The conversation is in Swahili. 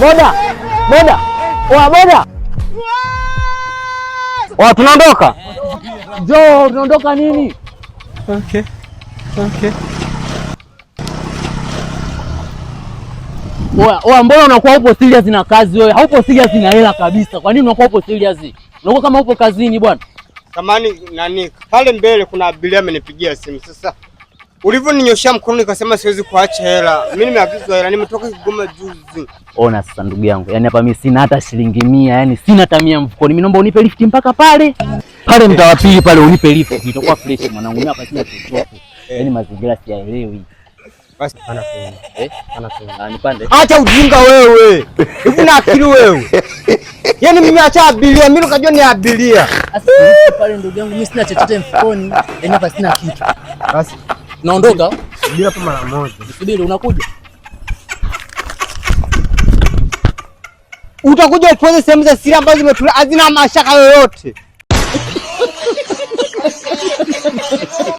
Boda. Boda. Oa boda. Oa tunaondoka. Njoo, tunaondoka nini? Okay. Oa mbona unakuwa upo serious na kazi wewe? Haupo serious na hela kabisa. Kwa nini unakuwa upo serious? Unakuwa kama upo kazini bwana. Samani nani? Pale mbele kuna abiria amenipigia simu. Sasa ulivyoninyoshia mkono nikasema siwezi kuacha hela. Mimi nimeagizwa hela, nimetoka Kigoma juzi. Ona sasa ndugu yangu, yani hapa mimi sina hata shilingi 100, yani sina hata 100 mfukoni. Mimi naomba unipe lift mpaka pale. Pale mtaa wa pili pale unipe lift. Itakuwa fresh mwanangu. Mimi hapa sina chochote. Yaani mazingira siyaelewi. Basi anapenda. Nipande. Acha ujinga wewe. Hivi na akili wewe. Yaani mimi acha abiria, mimi nikajua ni abiria. Sasa pale ndugu yangu mimi sina chochote mfukoni. Yaani hapa sina kitu. Basi naondoka. Subiri hapo mara moja. Subiri unakuja. Utakuja utuweze sehemu za siri ambazo zimetulia hazina mashaka yoyote.